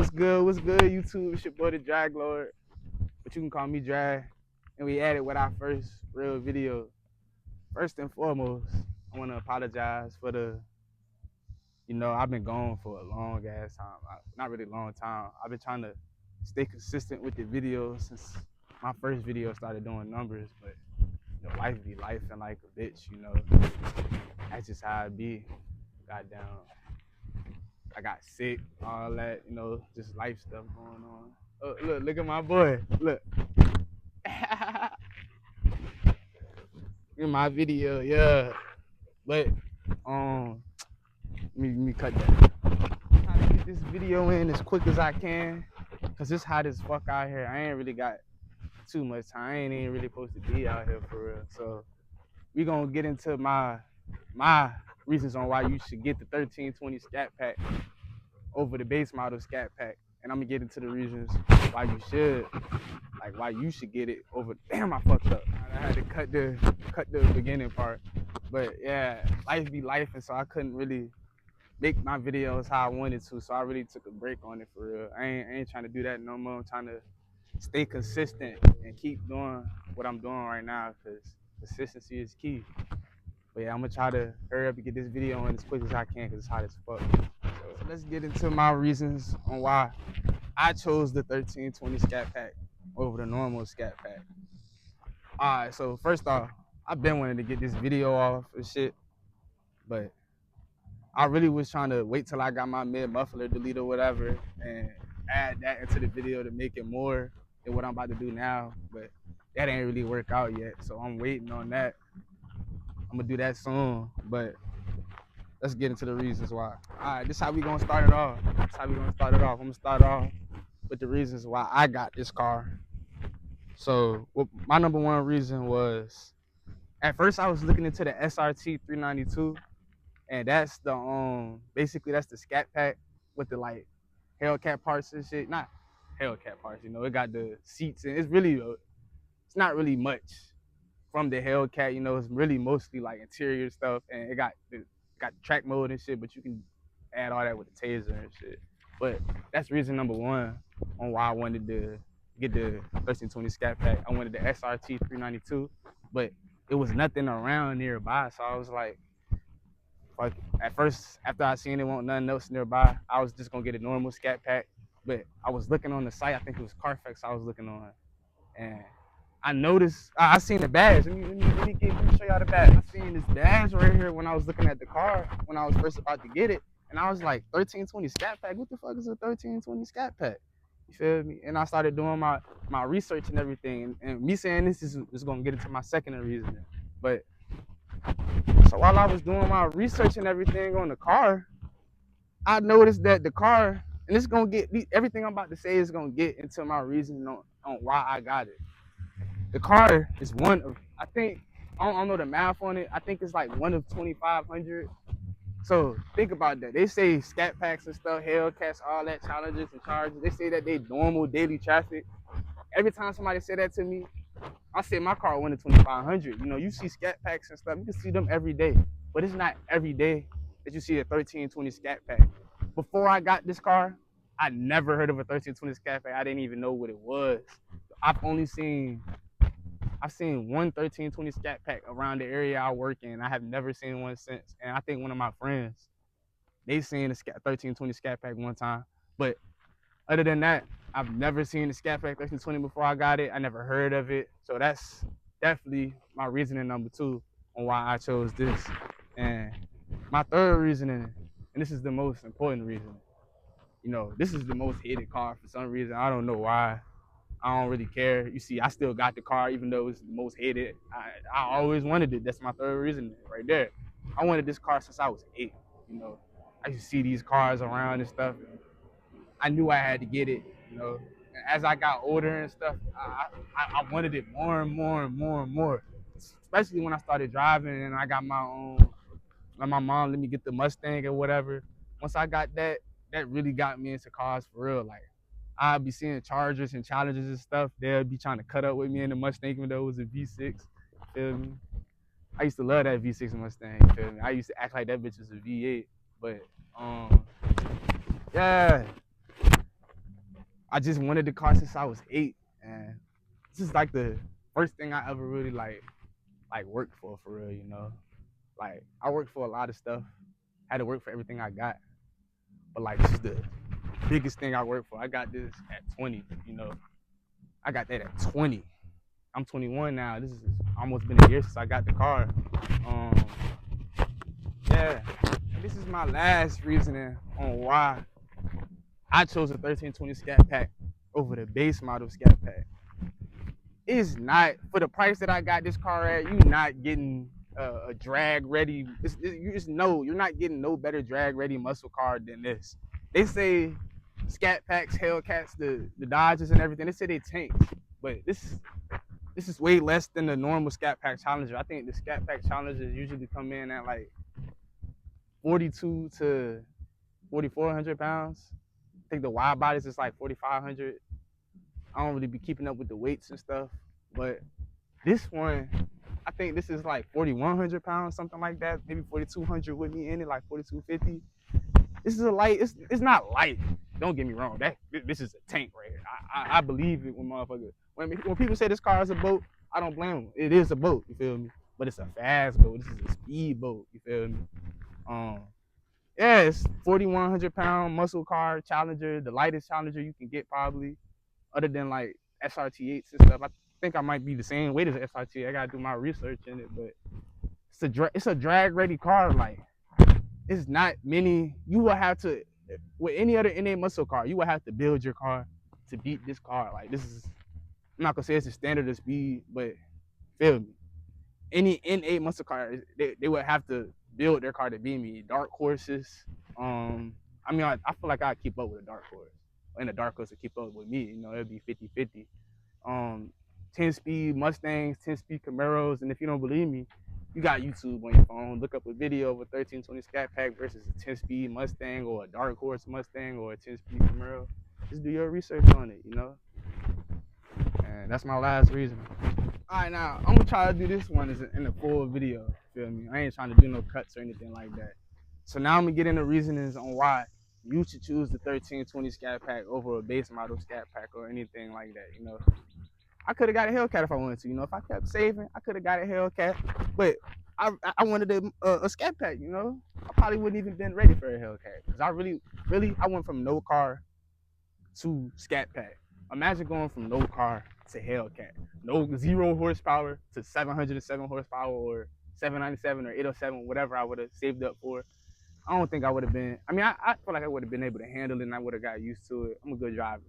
What's good, YouTube? It's your boy, the Drag Lord, but you can call me Drag. And we at it with our first real video. First and foremost, I want to apologize for I've been gone for a long ass time. Not really long time. I've been trying to stay consistent with the videos since my first video started doing numbers, but life be life and like a bitch, That's just how it be. Goddamn. I got sick, all that, just life stuff going on. Oh, look at my boy. Look. In my video, yeah. But let me cut that. I'm trying to get this video in as quick as I can, cause it's hot as fuck out here. I ain't really got too much time. I ain't even really supposed to be out here for real. So we gonna get into my reasons on why you should get the 1320 scat pack over the base model scat pack, and I'm gonna get into the reasons why you should, like why you should get it over. Damn, I fucked up. I had to cut the beginning part, but yeah, life be life, and so I couldn't really make my videos how I wanted to, so I really took a break on it for real. I ain't trying to do that no more. I'm trying to stay consistent and keep doing what I'm doing right now, because consistency is key. But yeah, I'm gonna try to hurry up and get this video in as quick as I can, because it's hot as fuck. So let's get into my reasons on why I chose the 1320 scat pack over the normal scat pack. Alright, so first off, I've been wanting to get this video off and shit, but I really was trying to wait till I got my mid muffler delete or whatever and add that into the video to make it more than what I'm about to do now, but that ain't really work out yet, so I'm waiting on that. I'm gonna do that soon, but let's get into the reasons why. Alright, this is how we gonna start it off. I'm gonna start off with the reasons why I got this car. So my number one reason was, at first I was looking into the SRT 392, and that's the basically that's the scat pack with the like Hellcat parts and shit. Not Hellcat parts, it got the seats, and it's not really much from the Hellcat, it's really mostly like interior stuff, and it got track mode and shit, but you can add all that with the taser and shit. But that's reason number one on why I wanted to get the 1320 scat pack. I wanted the SRT 392, but it was nothing around nearby, so I was like, fuck it. At first, after I seen it wasn't nothing else nearby, I was just gonna get a normal scat pack. But I was looking on the site, I think it was Carfax I was looking on, and I noticed, I seen the badge. Let me show y'all the badge. I seen this badge right here when I was looking at the car, when I was first about to get it. And I was like, 1320 scat pack? What the fuck is a 1320 scat pack? You feel me? And I started doing my research and everything. And me saying this is gonna get into my second reason. But, so while I was doing my research and everything on the car, I noticed that the car, and it's gonna get, everything I'm about to say is gonna get into my reason on why I got it. The car is one of, I don't know the math on it. I think it's like one of 2,500. So think about that. They say scat packs and stuff, Hellcats, all that, challenges and charges. They say that they normal daily traffic. Every time somebody say that to me, I say my car one of 2,500. You see scat packs and stuff. You can see them every day, but it's not every day that you see a 1320 scat pack. Before I got this car, I never heard of a 1320 scat pack. I didn't even know what it was. I've seen one 1320 scat pack around the area I work in. I have never seen one since. And I think one of my friends, they seen a 1320 scat pack one time. But other than that, I've never seen a scat pack 1320 before I got it. I never heard of it. So that's definitely my reasoning number two on why I chose this. And my third reasoning, and this is the most important reason, this is the most hated car for some reason. I don't know why. I don't really care. You see, I still got the car, even though it's the most hated. I always wanted it. That's my third reason right there. I wanted this car since I was 8. I used to see these cars around and stuff. I knew I had to get it. And as I got older and stuff, I wanted it more and more and more and more. Especially when I started driving and I got my own. Like my mom let me get the Mustang or whatever. Once I got that, that really got me into cars for real. Like, I'll be seeing Chargers and Challenges and stuff. They'll be trying to cut up with me in the Mustang, even though it was a V6. You feel me? I used to love that V6 Mustang. You feel me? I used to act like that bitch was a V8. But, yeah. I just wanted the car since I was 8, and this is like the first thing I ever really like worked for real, you know. Like I worked for a lot of stuff, had to work for everything I got, but like this is the biggest thing I worked for. I got this at 20, you know. I got that at 20. I'm 21 now. This is almost been a year since I got the car. Yeah, this is my last reasoning on why I chose a 1320 Scat Pack over the base model Scat Pack. It's not, for the price that I got this car at, you're not getting a drag ready. You just know you're not getting no better drag ready muscle car than this. They say Scat Packs, Hellcats, the Dodges and everything, they say they tanks, but this is way less than the normal Scat Pack Challenger. I think the Scat Pack Challengers usually come in at like 42 to 4,400 pounds. I think the wide bodies is like 4,500. I don't really be keeping up with the weights and stuff, but this one, I think this is like 4,100 pounds, something like that. Maybe 4,200 with me in it, like 4,250. This is a light. It's not light. Don't get me wrong. This is a tank right here. I believe it when motherfuckers when people say this car is a boat, I don't blame them. It is a boat. You feel me? But it's a fast boat. This is a speed boat. You feel me? Yeah, it's 4,100 pound muscle car Challenger, the lightest Challenger you can get probably, other than like SRT8s and stuff. I think I might be the same weight as an SRT. I gotta do my research in it, but it's a drag ready car. Like it's not many. You will have to, with any other NA muscle car, you will have to build your car to beat this car. Like this is, I'm not gonna say it's a standard of speed, but feel me. Any NA muscle car, they would have to build their car to beat me. Dark horses. I mean, I feel like I keep up with a dark horse, and a dark horse to keep up with me. You know, it'd be 50-50. 10-speed Mustangs, 10-speed Camaros, and if you don't believe me, you got YouTube on your phone. Look up a video of a 1320 Scat Pack versus a 10-speed Mustang or a dark horse Mustang or a 10-speed Camaro. Just do your research on it, you know. And that's my last reason. All right, now I'm gonna try to do this one in a full video. Feel me? I ain't trying to do no cuts or anything like that. So now I'm gonna get into reasonings on why you should choose the 1320 Scat Pack over a base model Scat Pack or anything like that. You know, I could have got a Hellcat if I wanted to. You know, if I kept saving, I could have got a Hellcat. But I wanted a Scat Pack. You know, I probably wouldn't even been ready for a Hellcat because I really I went from no car to Scat Pack. Imagine going from no car to Hellcat, no 0 horsepower to 707 horsepower or 797 or 807, whatever I would have saved up for. I don't think I would have been. I mean, I feel like I would have been able to handle it and I would have got used to it. I'm a good driver,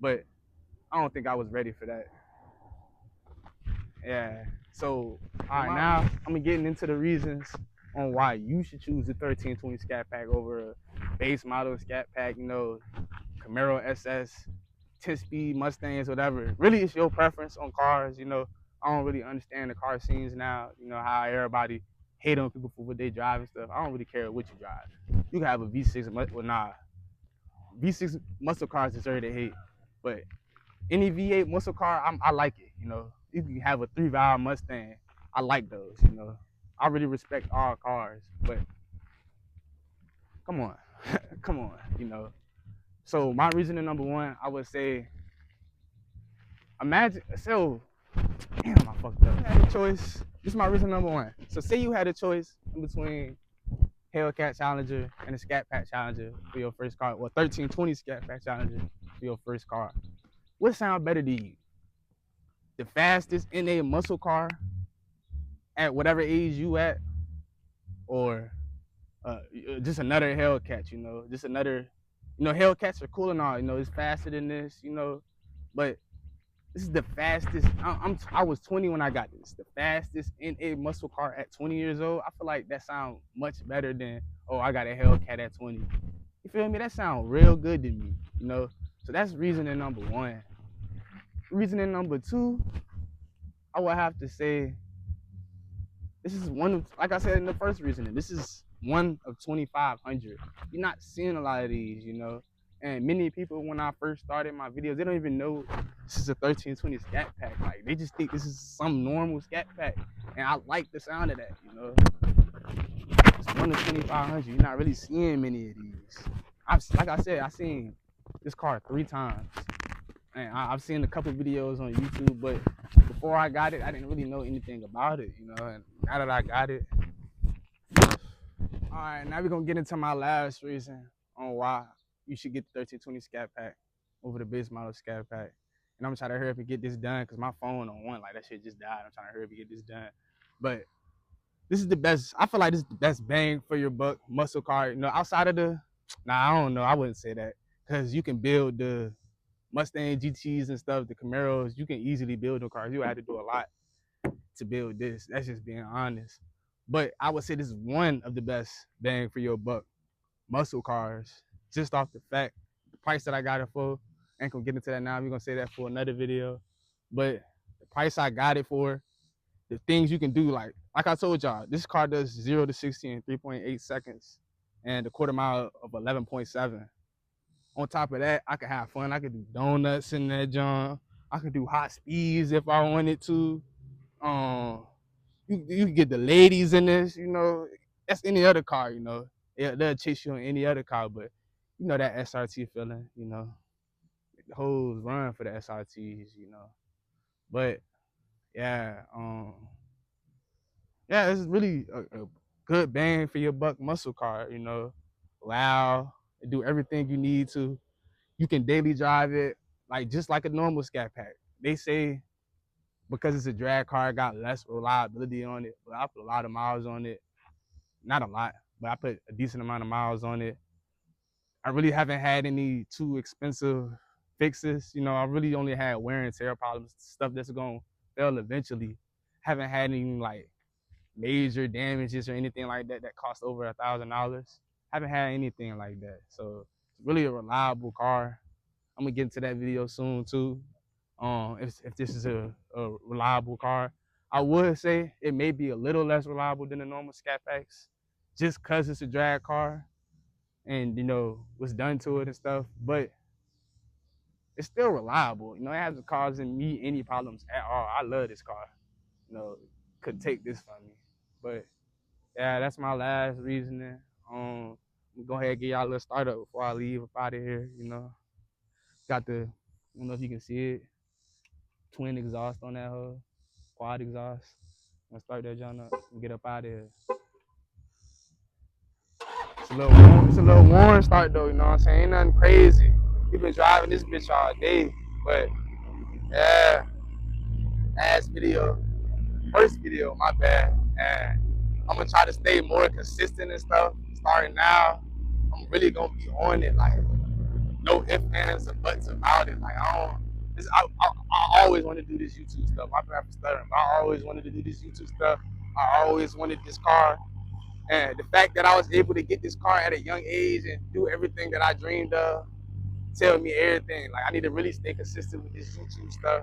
but I don't think I was ready for that. Yeah. So, all right, now I'm getting into the reasons on why you should choose the 1320 Scat Pack over a base model Scat Pack. You know, Camaro SS, 10-speed Mustangs, whatever. Really, it's your preference on cars. You know, I don't really understand the car scenes now. You know how everybody hate on people for what they drive and stuff. I don't really care what you drive. You can have a V6, well, nah. V6 muscle cars deserve to hate, but any V8 muscle car, I like it. You know, you can have a 3-valve Mustang. I like those. You know, I really respect all cars, but come on, come on. You know. So my reasoning number one, I would say, imagine, so, damn, I fucked up. You had a choice. This is my reason number one. So say you had a choice in between Hellcat Challenger and a Scat Pack Challenger for your first car, or 1320 Scat Pack Challenger for your first car. What sound better to you? The fastest NA muscle car at whatever age you at, or just another Hellcat, you know, just another, you know, Hellcats are cool and all, you know, it's faster than this, you know, but this is the fastest. I was 20 when I got this. The fastest NA muscle car at 20 years old. I feel like that sounds much better than, oh, I got a Hellcat at 20. You feel me? That sounds real good to me, you know? So that's reasoning number one. Reasoning number two, I would have to say, this is one of, like I said in the first reasoning, this is one of 2,500. You're not seeing a lot of these, you know? And many people, when I first started my videos, they don't even know this is a 1320 Scat Pack. Like, they just think this is some normal Scat Pack. And I like the sound of that, you know? It's one of 2,500. You're not really seeing many of these. Like I said, I've seen this car 3 times. And I've seen a couple videos on YouTube, but before I got it, I didn't really know anything about it, you know. And now that I got it, all right, now we're gonna get into my last reason on why you should get the 1320 Scat Pack over the base model Scat Pack. And I'm trying to hurry up and get this done because my phone on one, like that shit just died. I'm trying to hurry up and get this done. But this is the best. I feel like this is the best bang for your buck muscle car. You know, outside of the, nah, I don't know. I wouldn't say that because you can build the Mustang GTs and stuff, the Camaros. You can easily build the cars. You had to do a lot to build this. That's just being honest. But I would say this is one of the best bang for your buck muscle cars, just off the fact, the price that I got it for. I ain't gonna get into that now. We're gonna say that for another video. But the price I got it for, the things you can do, like I told y'all, this car does 0 to 60 in 3.8 seconds and a quarter mile of 11.7. On top of that, I could have fun. I could do donuts in that John. I could do hot speeds if I wanted to. You can get the ladies in this, you know. That's any other car, you know. They'll chase you on any other car, but you know that SRT feeling, you know. The hoes run for the SRTs, you know. But yeah, yeah, it's really a good bang for your buck muscle car, you know. Loud, it do everything you need to. You can daily drive it, like just like a normal Scat Pack. They say because it's a drag car, it got less reliability on it, but I put a lot of miles on it. Not a lot, but I put a decent amount of miles on it. I really haven't had any too expensive fixes. You know, I really only had wear and tear problems, stuff that's gonna fail eventually. Haven't had any like major damages or anything like that that cost over $1,000. Haven't had anything like that. So it's really a reliable car. I'm gonna get into that video soon too. If this is a reliable car, I would say it may be a little less reliable than the normal Scat Packs, just cause it's a drag car and you know what's done to it and stuff. But it's still reliable. You know, it hasn't caused me any problems at all. I love this car. You know, could take this from me. But yeah, that's my last reasoning. Go ahead and get y'all a little startup before I leave up out of here. You know, got the, I don't know if you can see it, twin exhaust on that hoe, quad exhaust. I'm gonna start that joint up and get up out of here. It's a little warm start though, you know what I'm saying? Ain't nothing crazy. We've been driving this bitch all day, but yeah, first video, my bad. And I'm gonna try to stay more consistent and stuff. Starting now, I'm really gonna be on it, like no ifs, ands, or buts about it. Like I always wanted to do this YouTube stuff. My bad for stuttering, but I always wanted to do this YouTube stuff. I always wanted this car. And the fact that I was able to get this car at a young age and do everything that I dreamed of, tell me everything. Like I need to really stay consistent with this YouTube stuff.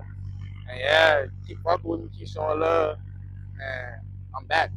And yeah, keep fucking with me, keep showing love. And I'm back.